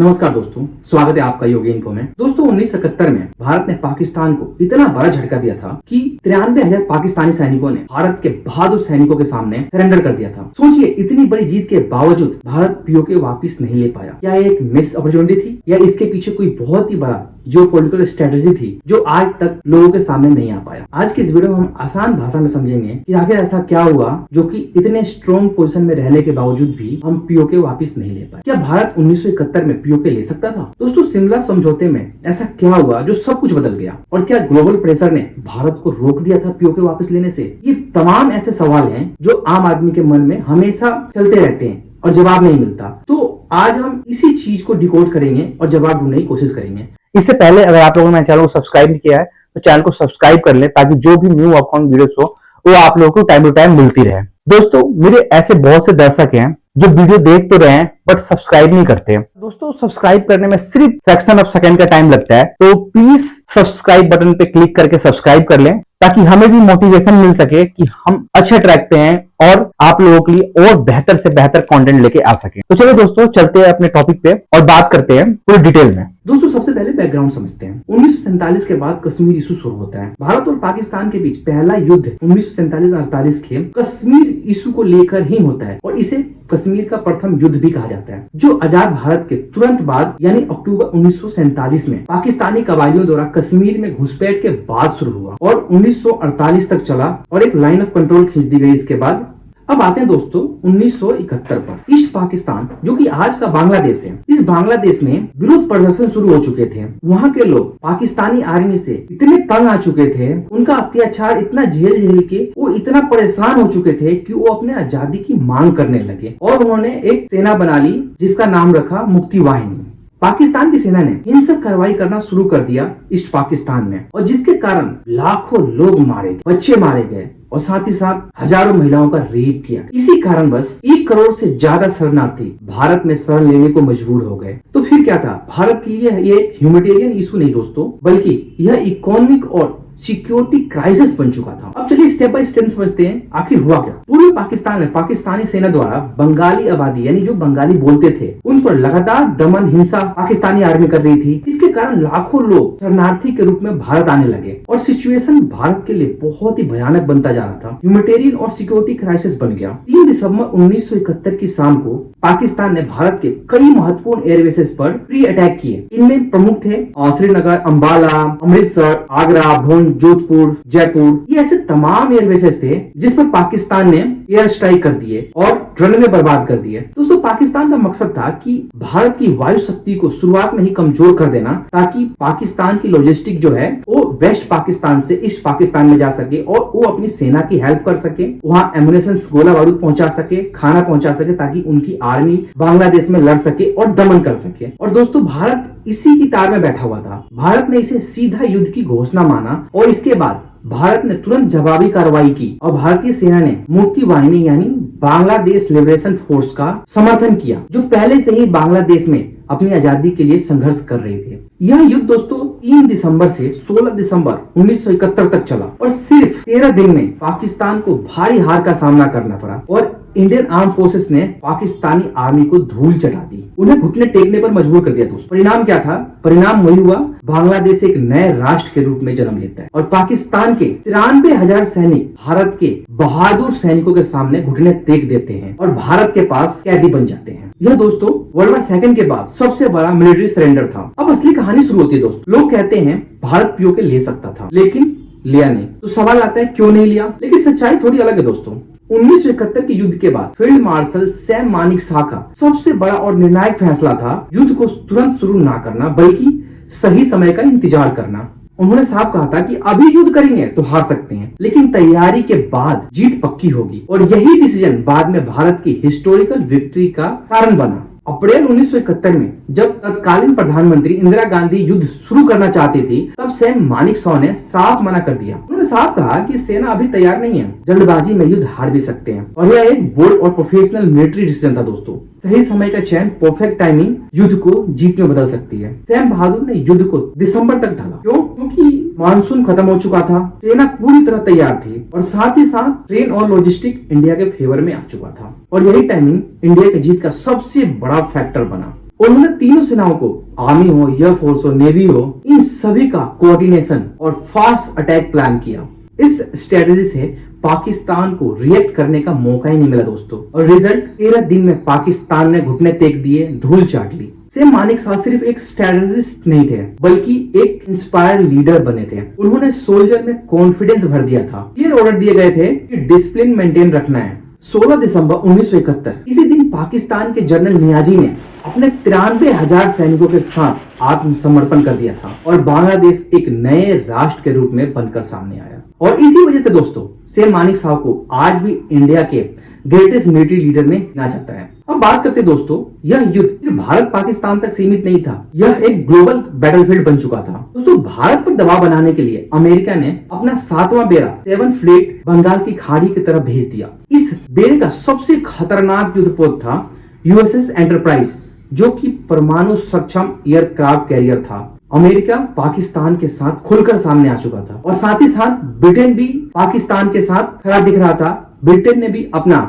नमस्कार दोस्तों, स्वागत है आपका योगी इन्फो में। दोस्तों 1971 में भारत ने पाकिस्तान को इतना बड़ा झटका दिया था कि 93,000 पाकिस्तानी सैनिकों ने भारत के बहादुर सैनिकों के सामने सरेंडर कर दिया था। सोचिए, इतनी बड़ी जीत के बावजूद भारत पीओके वापस नहीं ले पाया। क्या एक मिस अपॉर्चुनिटी थी या इसके पीछे कोई बहुत ही बड़ा जो पॉलिटिकल स्ट्रेटेजी थी जो आज तक लोगों के सामने नहीं आ पाया? आज की इस वीडियो में हम आसान भाषा में समझेंगे कि आखिर ऐसा क्या हुआ जो कि इतने स्ट्रॉन्ग पोजीशन में रहने के बावजूद भी हम पीओके वापस नहीं ले पाए। क्या भारत 1971 में पीओके ले सकता था? दोस्तों, शिमला समझौते में ऐसा क्या हुआ जो सब कुछ बदल गया? और क्या ग्लोबल प्रेशर ने भारत को रोक दिया था पीओके वापस लेने से? ये तमाम ऐसे सवाल हैं जो आम आदमी के मन में हमेशा चलते रहते हैं और जवाब नहीं मिलता। तो आज हम इसी चीज को डिकोड करेंगे और जवाब ढूंढने की कोशिश करेंगे। इससे पहले अगर आप लोगों ने चैनल को सब्सक्राइब नहीं किया है तो चैनल को सब्सक्राइब कर लें ताकि जो भी न्यू अपकमिंग वीडियोस हो वो आप लोगों को टाइम टू टाइम मिलती रहे। दोस्तों, मेरे ऐसे बहुत से दर्शक हैं जो वीडियो देख तो रहे हैं बट सब्सक्राइब नहीं करते। दोस्तों, सब्सक्राइब करने में सिर्फ फ्रैक्शन ऑफ सेकंड का टाइम लगता है, तो प्लीज सब्सक्राइब बटन पे क्लिक करके सब्सक्राइब कर लें ताकि हमें भी मोटिवेशन मिल सके कि हम अच्छे ट्रैक पे हैं और आप लोगों के लिए और बेहतर से बेहतर कंटेंट लेके आ सके। तो चलिए दोस्तों, चलते हैं अपने टॉपिक पे और बात करते हैं पूरी डिटेल में। दोस्तों, सबसे पहले बैकग्राउंड समझते हैं। 1947 के बाद कश्मीर इशू शुरू होता है। भारत और पाकिस्तान के बीच पहला युद्ध 1947-48 के कश्मीर इशू को लेकर ही होता है और इसे कश्मीर का प्रथम युद्ध भी कहा जाता है, जो आजाद भारत के तुरंत बाद यानी अक्टूबर 1947 में पाकिस्तानी कबायलियों द्वारा कश्मीर में घुसपैठ के बाद शुरू हुआ और 1948 तक चला और एक लाइन ऑफ कंट्रोल खींच दी गई इसके बाद। अब आते हैं दोस्तों 1971 पर। ईस्ट पाकिस्तान, जो कि आज का बांग्लादेश है, इस बांग्लादेश में विरोध प्रदर्शन शुरू हो चुके थे। वहाँ के लोग पाकिस्तानी आर्मी से इतने तंग आ चुके थे, उनका अत्याचार इतना झेल के वो इतना परेशान हो चुके थे कि वो अपने आजादी की मांग करने लगे और उन्होंने एक सेना बना ली जिसका नाम रखा मुक्ति वाहिनी। पाकिस्तान की सेना ने हिंसक कार्रवाई करना शुरू कर दिया ईस्ट पाकिस्तान में और जिसके कारण लाखों लोग मारे गए, बच्चे मारे गए और साथ ही साथ हजारों महिलाओं का रेप किया। इसी कारण बस 1 करोड़ से ज्यादा शरणार्थी भारत में शरण लेने को मजबूर हो गए। तो फिर क्या था? भारत के लिए ये एक ह्यूमैनिटेरियन इशू नहीं दोस्तों, बल्कि यह इकोनॉमिक और सिक्योरिटी क्राइसिस बन चुका था। अब चलिए स्टेप बाय स्टेप समझते हैं आखिर हुआ क्या। पूर्वी पाकिस्तान में पाकिस्तानी सेना द्वारा बंगाली आबादी यानी जो बंगाली बोलते थे उन पर लगातार दमन हिंसा पाकिस्तानी आर्मी कर रही थी। इसके कारण लाखों लोग शरणार्थी के रूप में भारत आने लगे और सिचुएशन भारत के लिए बहुत ही भयानक बनता जा रहा था। ह्यूमैनिटेरियन और सिक्योरिटी क्राइसिस बन गया। 3 दिसंबर 1971 की शाम को पाकिस्तान ने भारत के कई महत्वपूर्ण एयरबेसेस पर प्री अटैक किए। इनमें प्रमुख थे श्रीनगर, अंबाला, अमृतसर, आगरा, जोधपुर, जयपुर। ये ऐसे तमाम एयरबेसेस थे जिस पर पाकिस्तान ने एयर स्ट्राइक कर दिए और रनवे बर्बाद कर दिए। दोस्तों, पाकिस्तान का मकसद था कि भारत की वायु शक्ति को शुरुआत में ही कमजोर कर देना ताकि पाकिस्तान की लॉजिस्टिक जो है वो वेस्ट पाकिस्तान से ईस्ट पाकिस्तान में जा सके और वो अपनी सेना की हेल्प कर सके, वहाँ एम्युनिशन, गोला बारूद पहुंचा सके, खाना पहुंचा सके ताकि उनकी आर्मी बांग्लादेश में लड़ सके और दमन कर सके। और दोस्तों, भारत इसी की तार में बैठा हुआ था। भारत ने इसे सीधा युद्ध की घोषणा माना और इसके बाद भारत ने तुरंत जवाबी कार्रवाई की और भारतीय सेना ने मुक्ति वाहिनी यानी बांग्लादेश लिबरेशन फोर्स का समर्थन किया, जो पहले से ही बांग्लादेश में अपनी आजादी के लिए संघर्ष कर रहे थे। यह युद्ध दोस्तों 3 दिसंबर से 16 दिसंबर 1971 तक चला और सिर्फ 13 दिन में पाकिस्तान को भारी हार का सामना करना पड़ा और इंडियन आर्म फोर्सेस ने पाकिस्तानी आर्मी को धूल चटा दी, उन्हें घुटने टेकने पर मजबूर कर दिया। दोस्तों, परिणाम क्या था? परिणाम वही हुआ, बांग्लादेश एक नए राष्ट्र के रूप में जन्म लेता है और पाकिस्तान के 93,000 सैनिक भारत के बहादुर सैनिकों के सामने घुटने टेक देते हैं और भारत के पास कैदी बन जाते हैं। यह दोस्तों वर्ल्ड वॉर सेकंड के बाद सबसे बड़ा मिलिट्री सरेंडर था। अब असली कहानी शुरू होती है दोस्तों। लोग कहते हैं भारत पीओके ले सकता था लेकिन लिया नहीं। तो सवाल आता है क्यों नहीं लिया? लेकिन सच्चाई थोड़ी अलग है दोस्तों। 1971 के युद्ध के बाद फील्ड मार्शल सैम मानेकशॉ का सबसे बड़ा और निर्णायक फैसला था युद्ध को तुरंत शुरू ना करना बल्कि सही समय का इंतजार करना। उन्होंने साफ कहा था कि अभी युद्ध करेंगे तो हार सकते हैं लेकिन तैयारी के बाद जीत पक्की होगी और यही डिसीजन बाद में भारत की हिस्टोरिकल विक्ट्री का कारण बना। अप्रैल 1971 में जब तत्कालीन प्रधानमंत्री इंदिरा गांधी युद्ध शुरू करना चाहती थी तब सैम मानेकशॉ ने साफ मना कर दिया। उन्होंने साफ कहा कि सेना अभी तैयार नहीं है, जल्दबाजी में युद्ध हार भी सकते हैं और यह एक बोल्ड और प्रोफेशनल मिलिट्री डिसीजन था दोस्तों। सही समय का चयन, परफेक्ट टाइमिंग युद्ध को जीत में बदल सकती है। सैम बहादुर ने युद्ध को दिसंबर तक ढाला। क्यों? क्योंकि मानसून खत्म हो चुका था, सेना पूरी तरह तैयार थी और साथ ही साथ ट्रेन और लॉजिस्टिक इंडिया के फेवर में आ चुका था और यही टाइमिंग इंडिया की जीत का सबसे बड़ा फैक्टर बना। और उन्होंने तीनों सेनाओं को, आर्मी हो, एयरफोर्स हो, नेवी हो, इन सभी का कोऑर्डिनेशन और फास्ट अटैक प्लान किया। इस स्ट्रेटेजी से पाकिस्तान को रिएक्ट करने का मौका ही नहीं मिला दोस्तों, और रिजल्ट 13 दिन में पाकिस्तान ने घुटने टेक दिए, धूल चाट ली। सेम मानेकशॉ सिर्फ एक स्ट्रेटेजिस्ट नहीं थे, बल्कि एक इंस्पायर्ड लीडर बने थे। उन्होंने सोल्जर में कॉन्फिडेंस भर दिया था। क्लियर ऑर्डर दिए गए थे कि डिसिप्लिन मेंटेन रखना है। 16 दिसंबर 1971 इसी दिन पाकिस्तान के जनरल नियाजी ने अपने 93,000 सैनिकों के साथ आत्मसमर्पण कर दिया था और बांग्लादेश एक नए राष्ट्र के रूप में बनकर सामने आया। और इसी वजह से दोस्तों सेम मानेकशॉ को आज भी इंडिया के ग्रेटेस्ट मिलिट्री लीडर में गिना जाता है। अब बात करते दोस्तों, यह युद्ध सिर्फ भारत पाकिस्तान तक सीमित नहीं था, यह एक ग्लोबल बैटलफील्ड बन चुका था। दोस्तों भारत पर दबाव बनाने के लिए अमेरिका ने अपना 7वां बेड़ा 7th फ्लीट बंगाल की खाड़ी की तरफ भेज दिया। इस बेड़े का सबसे खतरनाक युद्धपोत था यूएसएस एंटरप्राइज, जो कि परमाणु सक्षम एयरक्राफ्ट कैरियर था। अमेरिका पाकिस्तान के साथ खुलकर सामने आ चुका था और साथ ही साथ ब्रिटेन भी पाकिस्तान के साथ खड़ा दिख रहा था। ब्रिटेन ने भी अपना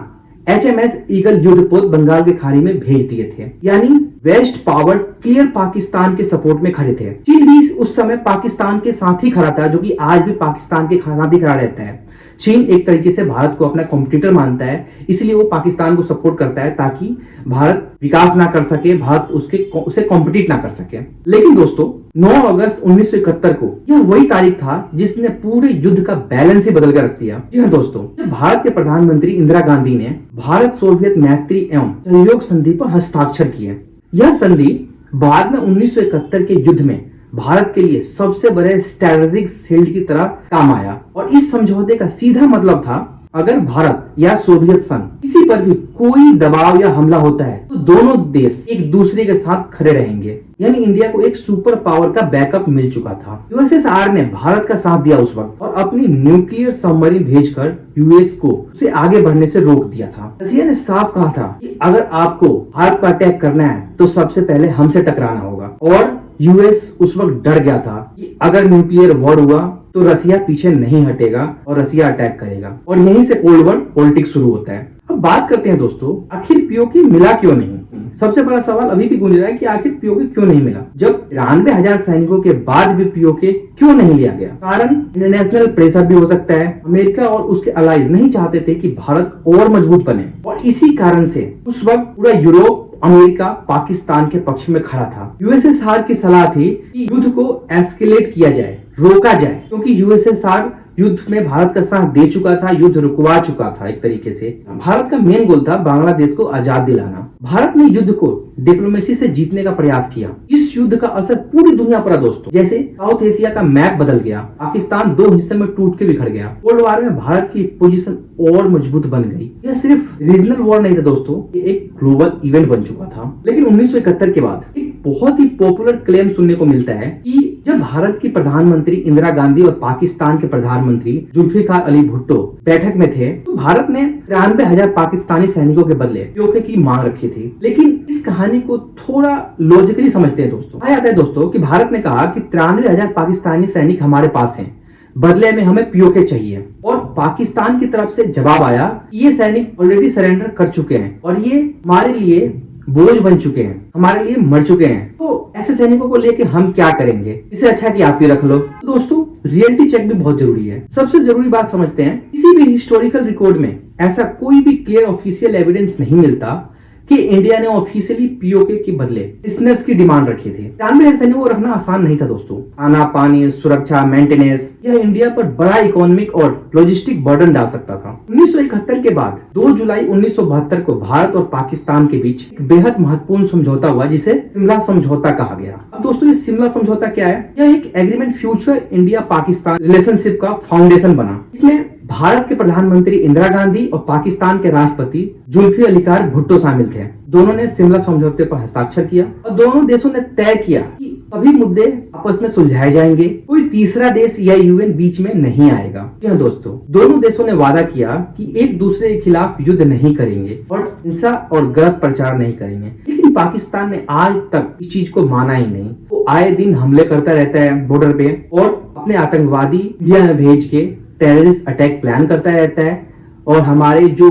HMS ईगल युद्धपोत बंगाल के खाड़ी में भेज दिए थे, यानी वेस्ट पावर्स क्लियर पाकिस्तान के सपोर्ट में खड़े थे। चीन भी उस समय पाकिस्तान के साथ ही खड़ा था, जो कि आज भी पाकिस्तान के साथ ही खड़ा रहता है। चीन एक तरीके से भारत को अपना कॉम्पिटिटर मानता है, इसलिए वो पाकिस्तान को सपोर्ट करता है ताकि भारत विकास ना कर सके, भारत उसे कॉम्पिटिट ना कर सके। लेकिन दोस्तों 9 अगस्त 1971 को यह वही तारीख था जिसने पूरे युद्ध का बैलेंस ही बदल कर रख दिया। जी हाँ दोस्तों, भारत के प्रधानमंत्री इंदिरा गांधी ने भारत सोवियत मैत्री एवं सहयोग संधि पर हस्ताक्षर किए। यह संधि बाद में 1971 के युद्ध में भारत के लिए सबसे बड़े स्ट्रेटेजिक शील्ड की तरह काम आया। और इस समझौते का सीधा मतलब था, अगर भारत या सोवियत संघ किसी पर भी कोई दबाव या हमला होता है तो दोनों देश एक दूसरे के साथ खड़े रहेंगे। यानी इंडिया को एक सुपर पावर का बैकअप मिल चुका था। यूएसएसआर ने भारत का साथ दिया उस वक्त और अपनी न्यूक्लियर सबमरीन भेजकर यूएस को उसे आगे बढ़ने से रोक दिया था। रसिया ने साफ कहा था कि अगर आपको भारत पर अटैक करना है तो सबसे पहले हमसे टकराना होगा, और यूएस उस वक्त डर गया था कि अगर न्यूक्लियर वॉर हुआ तो रसिया पीछे नहीं हटेगा और रसिया अटैक करेगा, और यहीं से कोल्ड वॉर पॉलिटिक्स शुरू होता है। अब बात करते हैं दोस्तों, आखिर पीओके मिला क्यों नहीं। सबसे बड़ा सवाल अभी भी गूंज रहा है कि आखिर पीओके क्यों नहीं मिला। जब 93,000 सैनिकों के बाद भी पीओके क्यों नहीं लिया गया? कारण इंटरनेशनल प्रेशर भी हो सकता है। अमेरिका और उसके अलाइज नहीं चाहते थे कि भारत और मजबूत बने, और इसी कारण से उस वक्त पूरा यूरोप, अमेरिका पाकिस्तान के पक्ष में खड़ा था। यूएसएसआर की सलाह थी कि युद्ध को एस्केलेट किया जाए, रोका जाए, क्योंकि यूएसएसआर युद्ध में भारत का साथ दे चुका था, युद्ध रुकवा चुका था। एक तरीके से भारत का मेन गोल था बांग्लादेश को आजाद दिलाना। भारत ने युद्ध को डिप्लोमेसी से जीतने का प्रयास किया। इस युद्ध का असर पूरी दुनिया पर दोस्तों, जैसे साउथ एशिया का मैप बदल गया, पाकिस्तान 2 हिस्से में टूट के बिखर गया। कोल्ड वॉर में भारत की पोजीशन और मजबूत बन गई। यह सिर्फ रीजनल वॉर नहीं था दोस्तों, ये एक ग्लोबल इवेंट बन चुका था। लेकिन 1971 के बाद एक बहुत ही पॉपुलर क्लेम सुनने को मिलता है कि जब भारत की प्रधानमंत्री इंदिरा गांधी और पाकिस्तान के प्रधानमंत्री जुल्फिकार अली भुट्टो बैठक में थे, तो भारत ने 93,000 पाकिस्तानी सैनिकों के बदले पीओके की मांग रखी थी। लेकिन इस कहानी को थोड़ा लॉजिकली समझते हैं दोस्तों। कहा जाता है दोस्तों कि भारत ने कहा कि 93,000 पाकिस्तानी सैनिक हमारे पास हैं, बदले में हमें पीओके चाहिए, और पाकिस्तान की तरफ से जवाब आया कि ये सैनिक ऑलरेडी सरेंडर कर चुके हैं और ये हमारे लिए बोझ बन चुके हैं, हमारे लिए मर चुके हैं, तो ऐसे सैनिकों को लेके हम क्या करेंगे, इससे अच्छा कि आप ही रख लो। तो दोस्तों रियलिटी चेक भी बहुत जरूरी है। सबसे जरूरी बात समझते हैं, किसी भी हिस्टोरिकल रिकॉर्ड में ऐसा कोई भी क्लियर ऑफिशियल एविडेंस नहीं मिलता कि इंडिया ने ऑफिशियली पीओके के बदले प्रिजनर्स की डिमांड रखी थी। 93,000 सैनिकों को रखना आसान नहीं था दोस्तों। खाना, पानी, सुरक्षा, मेंटेनेंस, यह इंडिया पर बड़ा इकोनॉमिक और लॉजिस्टिक बर्डन डाल सकता था। 1971 के बाद 2 जुलाई 1972 को भारत और पाकिस्तान के बीच एक बेहद महत्वपूर्ण समझौता हुआ, जिसे शिमला समझौता कहा गया। अब दोस्तों ये शिमला समझौता क्या है? यह एक agreement future India Pakistan relationship का फाउंडेशन बना। इसमें भारत के प्रधानमंत्री इंदिरा गांधी और पाकिस्तान के राष्ट्रपति जुल्फिकार भुट्टो शामिल थे। दोनों ने शिमला समझौते पर हस्ताक्षर किया और दोनों देशों ने तय किया कि सभी मुद्दे आपस में सुलझाए जाएंगे, कोई तीसरा देश या यूएन बीच में नहीं आएगा। यह दोस्तों दोनों देशों ने वादा किया कि एक दूसरे के खिलाफ युद्ध नहीं करेंगे और हिंसा और गलत प्रचार नहीं करेंगे। लेकिन पाकिस्तान ने आज तक इस चीज को माना ही नहीं। वो आए दिन हमले करता रहता है बॉर्डर पे और अपने आतंकवादी इंडिया में भेज के टेररिस्ट अटैक प्लान करता रहता है और हमारे जो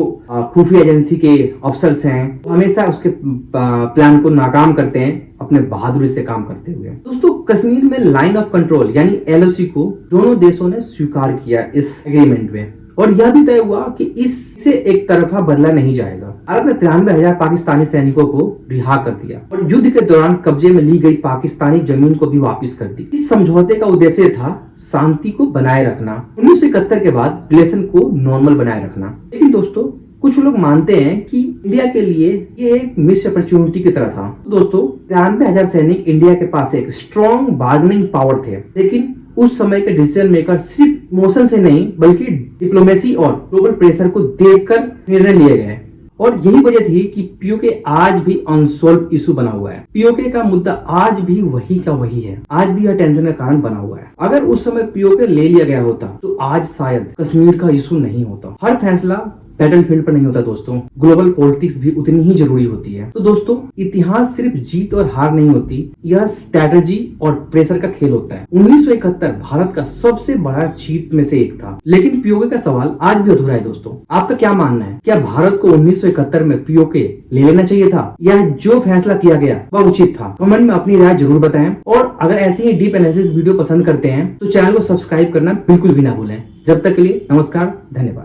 खुफिया एजेंसी के अफसर्स हैं वो हमेशा उसके प्लान को नाकाम करते हैं अपने बहादुरी से काम करते हुए। दोस्तों, कश्मीर में लाइन ऑफ कंट्रोल यानी LOC को दोनों देशों ने स्वीकार किया इस एग्रीमेंट में, और यह भी तय हुआ कि इससे एक तरफा बदला नहीं जाएगा। भारत ने 93,000 पाकिस्तानी सैनिकों को रिहा कर दिया और युद्ध के दौरान कब्जे में ली गई पाकिस्तानी जमीन को भी वापस कर दी। इस समझौते का उद्देश्य था शांति को बनाए रखना, 1971 के बाद रिलेशन को नॉर्मल बनाए रखना। लेकिन दोस्तों, कुछ लोग मानते हैं कि इंडिया के लिए ये एक मिस अपॉर्चुनिटी की तरह था। तो दोस्तों, 93,000 सैनिक इंडिया के पास एक स्ट्रॉन्ग बार्गेनिंग पावर थे, लेकिन उस समय के डिसीजन मेकर सिर्फ इमोशन से नहीं बल्कि डिप्लोमेसी और ग्लोबल प्रेशर को देखकर निर्णय लिए गए। और यही वजह थी कि POK आज भी अनसॉल्व इशू बना हुआ है। POK का मुद्दा आज भी वही का वही है, आज भी यह टेंशन का कारण बना हुआ है। अगर उस समय POK ले लिया गया होता तो आज शायद कश्मीर का इशू नहीं होता। हर फैसला बैटलफील्ड पर नहीं होता दोस्तों, ग्लोबल पॉलिटिक्स भी उतनी ही जरूरी होती है। तो दोस्तों, इतिहास सिर्फ जीत और हार नहीं होती, यह स्ट्रैटेजी और प्रेशर का खेल होता है। 1971 भारत का सबसे बड़ा जीत में से एक था, लेकिन POK का सवाल आज भी अधूरा है। दोस्तों, आपका क्या मानना है? क्या भारत को 1971 में POK ले लेना चाहिए था, या जो फैसला किया गया वह उचित था? कमेंट में अपनी राय जरूर बताएं, और अगर ऐसे ही डीप एनालिसिस वीडियो पसंद करते हैं तो चैनल को सब्सक्राइब करना बिल्कुल भी ना भूलें। जब तक के लिए नमस्कार, धन्यवाद।